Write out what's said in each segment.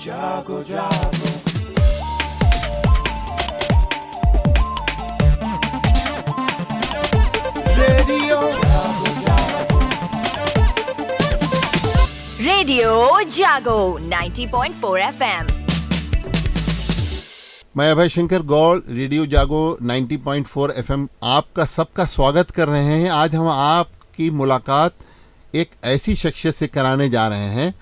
जागो जागो रेडियो जागो जागो रेडियो जागो 90.4 FM। मैं अभय शंकर गौड़ रेडियो जागो 90.4 FM आपका सबका स्वागत कर रहे हैं। आज हम आपकी मुलाकात एक ऐसी शख्सियत से कराने जा रहे हैं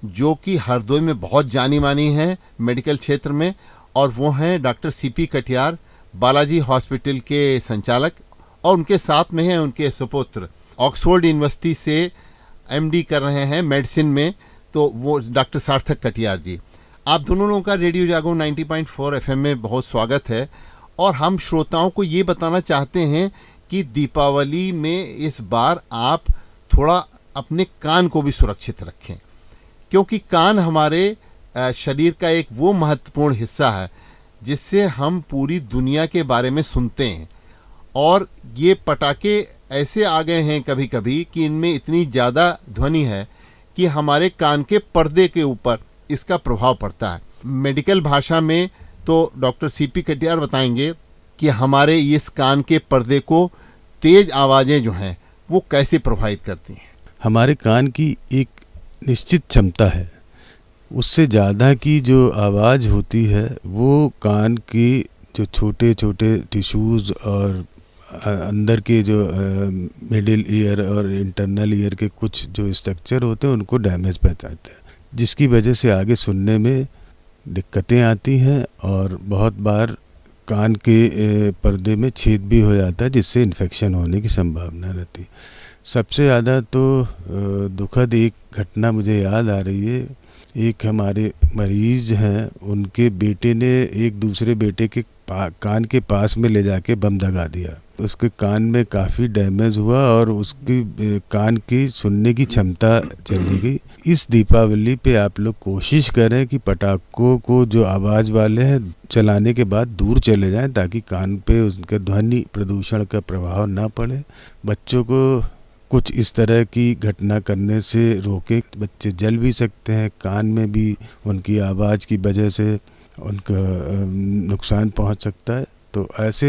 जो कि हरदोई में बहुत जानी मानी है मेडिकल क्षेत्र में, और वो हैं doctor CP Katiyar, Balaji hospital के संचालक, और उनके साथ में हैं उनके सुपुत्र, ऑक्सफोर्ड यूनिवर्सिटी से एमडी कर रहे हैं मेडिसिन में, तो वो डॉक्टर सार्थक कटियार जी। आप दोनों लोगों का रेडियो जागो 90.4 FM में बहुत स्वागत है। और हम श्रोताओं को ये बताना चाहते हैं कि दीपावली में इस बार आप थोड़ा अपने कान को भी सुरक्षित रखें, क्योंकि कान हमारे शरीर का एक वो महत्वपूर्ण हिस्सा है जिससे हम पूरी दुनिया के बारे में सुनते हैं। और ये पटाखे ऐसे आ गए हैं कभी कभी कि इनमें इतनी ज़्यादा ध्वनि है कि हमारे कान के पर्दे के ऊपर इसका प्रभाव पड़ता है। मेडिकल भाषा में तो डॉक्टर सीपी कटियार बताएंगे कि हमारे इस कान के पर्दे को तेज आवाज़ें जो हैं वो कैसे प्रभावित करती हैं। हमारे कान की एक निश्चित क्षमता है, उससे ज़्यादा की जो आवाज़ होती है वो कान की जो छोटे छोटे टिश्यूज़ और अंदर के जो मिडिल ईयर और इंटरनल ईयर के कुछ जो स्ट्रक्चर होते हैं उनको डैमेज पहुंचाते हैं, जिसकी वजह से आगे सुनने में दिक्कतें आती हैं और बहुत बार कान के पर्दे में छेद भी हो जाता है, जिससे इन्फेक्शन होने की संभावना रहती है। सबसे ज़्यादा तो दुखद एक घटना मुझे याद आ रही है। एक हमारे मरीज़ हैं, उनके बेटे ने एक दूसरे बेटे के कान के पास में ले जाके बम दगा दिया। उसके कान में काफ़ी डैमेज हुआ और उसकी कान की सुनने की क्षमता चली गई। इस दीपावली पे आप लोग कोशिश करें कि पटाखों को जो आवाज़ वाले हैं चलाने के बाद दूर चले जाएं, ताकि कान पे उनके ध्वनि प्रदूषण का प्रभाव ना पड़े। बच्चों को कुछ इस तरह की घटना करने से रोकें। बच्चे जल भी सकते हैं, कान में भी उनकी आवाज़ की वजह से उनका नुकसान पहुंच सकता है। तो ऐसे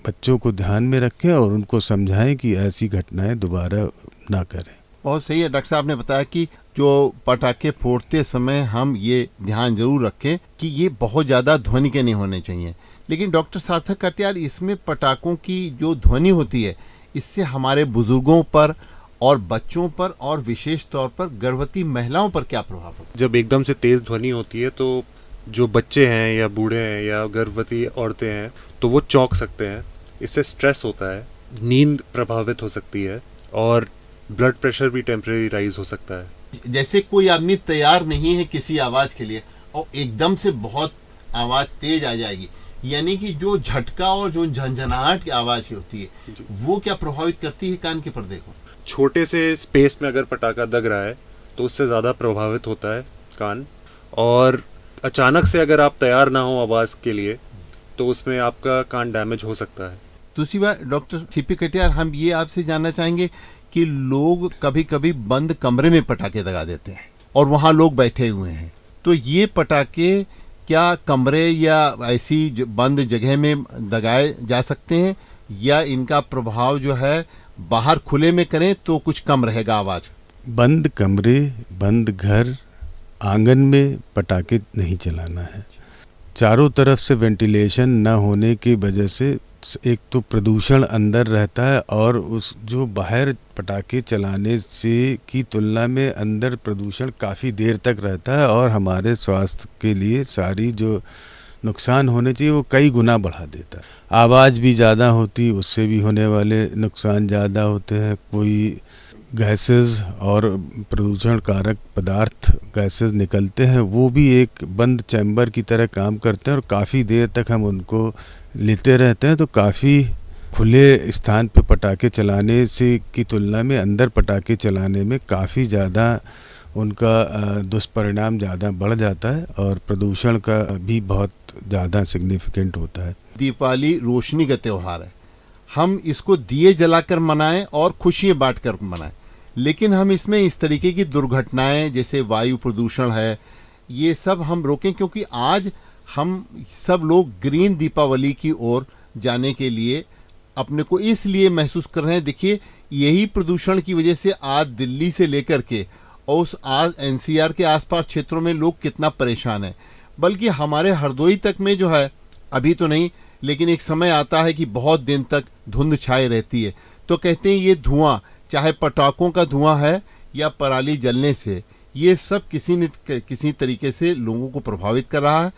बच्चों को ध्यान में रखें और उनको समझाएं कि ऐसी घटनाएं दोबारा ना करें। बहुत सही है। डॉक्टर साहब ने बताया कि जो पटाखे फोड़ते समय हम ये ध्यान जरूर रखें कि ये बहुत ज़्यादा ध्वनि के नहीं होने चाहिए। लेकिन डॉक्टर सार्थक कटियार, इसमें पटाखों की जो ध्वनि होती है इससे हमारे बुजुर्गों पर और बच्चों पर और विशेष तौर पर गर्भवती महिलाओं पर क्या प्रभाव होता है? जब एकदम से तेज़ ध्वनि होती है तो जो बच्चे हैं या बूढ़े हैं या गर्भवती औरतें हैं तो वो चौंक सकते हैं। इससे स्ट्रेस होता है, नींद प्रभावित हो सकती है और ब्लड प्रेशर भी टेम्परेरी राइज हो सकता है। जैसे कोई आदमी तैयार नहीं है किसी आवाज़ के लिए और एकदम से बहुत आवाज़ तेज आ जाएगी, यानी कि जो झटका और जो झंझनाहट की आवाज़ होती है वो क्या प्रभावित करती है कान के पर्दे को? छोटे से स्पेस में अगर पटाखा दग रहा है तो उससे ज़्यादा प्रभावित होता है कान। और अचानक से अगर आप तैयार ना हो आवाज़ के लिए तो उसमें आपका कान डैमेज हो सकता है। दूसरी बात डॉक्टर सीपी कटियार, हम ये आपसे जानना चाहेंगे कि लोग कभी कभी बंद कमरे में पटाखे दगा देते हैं और वहाँ लोग बैठे हुए हैं, तो ये पटाखे क्या कमरे या ऐसी बंद जगह में दगाए जा सकते हैं, या इनका प्रभाव जो है बाहर खुले में करें तो कुछ कम रहेगा आवाज़? बंद कमरे, बंद घर, आंगन में पटाखे नहीं चलाना है। चारों तरफ से वेंटिलेशन न होने की वजह से एक तो प्रदूषण अंदर रहता है और उस जो बाहर पटाखे चलाने से की तुलना में अंदर प्रदूषण काफ़ी देर तक रहता है और हमारे स्वास्थ्य के लिए सारी जो नुकसान होने चाहिए वो कई गुना बढ़ा देता है। आवाज़ भी ज़्यादा होती, उससे भी होने वाले नुकसान ज़्यादा होते हैं। कोई गैसेस और प्रदूषण कारक पदार्थ गैसेस निकलते हैं, वो भी एक बंद चैम्बर की तरह काम करते हैं और काफ़ी देर तक हम उनको लेते रहते हैं। तो काफ़ी खुले स्थान पे पटाखे चलाने से की तुलना में अंदर पटाखे चलाने में काफ़ी ज़्यादा उनका दुष्परिणाम ज़्यादा बढ़ जाता है और प्रदूषण का भी बहुत ज़्यादा सिग्निफिकेंट होता है। दीपावली रोशनी का त्यौहार है, हम इसको दिए जलाकर मनाएं और खुशियाँ बांटकर मनाएं, लेकिन हम इसमें इस तरीके की दुर्घटनाएं जैसे वायु प्रदूषण है ये सब हम रोकें, क्योंकि आज हम सब लोग ग्रीन दीपावली की ओर जाने के लिए अपने को इसलिए महसूस कर रहे हैं। देखिए, यही प्रदूषण की वजह से आज दिल्ली से लेकर के और उस आज एनसीआर के आसपास क्षेत्रों में लोग कितना परेशान हैं। बल्कि हमारे हरदोई तक में जो है, अभी तो नहीं, लेकिन एक समय आता है कि बहुत दिन तक धुंध छाए रहती है। तो कहते हैं ये धुआं, चाहे पटाखों का धुआं है या पराली जलने से, ये सब किसी न किसी तरीके से लोगों को प्रभावित कर रहा है।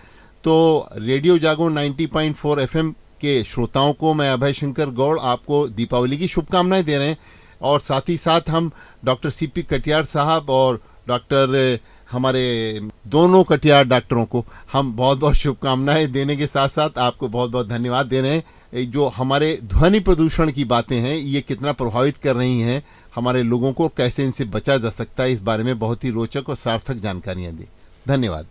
तो रेडियो जागो 90.4 एफएम के श्रोताओं को मैं अभय शंकर गौड़ आपको दीपावली की शुभकामनाएं दे रहे हैं। और साथ ही साथ हम डॉक्टर सीपी कटियार साहब और डॉक्टर हमारे दोनों कटियार डॉक्टरों को हम बहुत बहुत शुभकामनाएं देने के साथ साथ आपको बहुत बहुत धन्यवाद दे रहे हैं। जो हमारे ध्वनि प्रदूषण की बातें हैं, ये कितना प्रभावित कर रही हैं हमारे लोगों को, कैसे इनसे बचा जा सकता है, इस बारे में बहुत ही रोचक और सार्थक जानकारियां दी। धन्यवाद।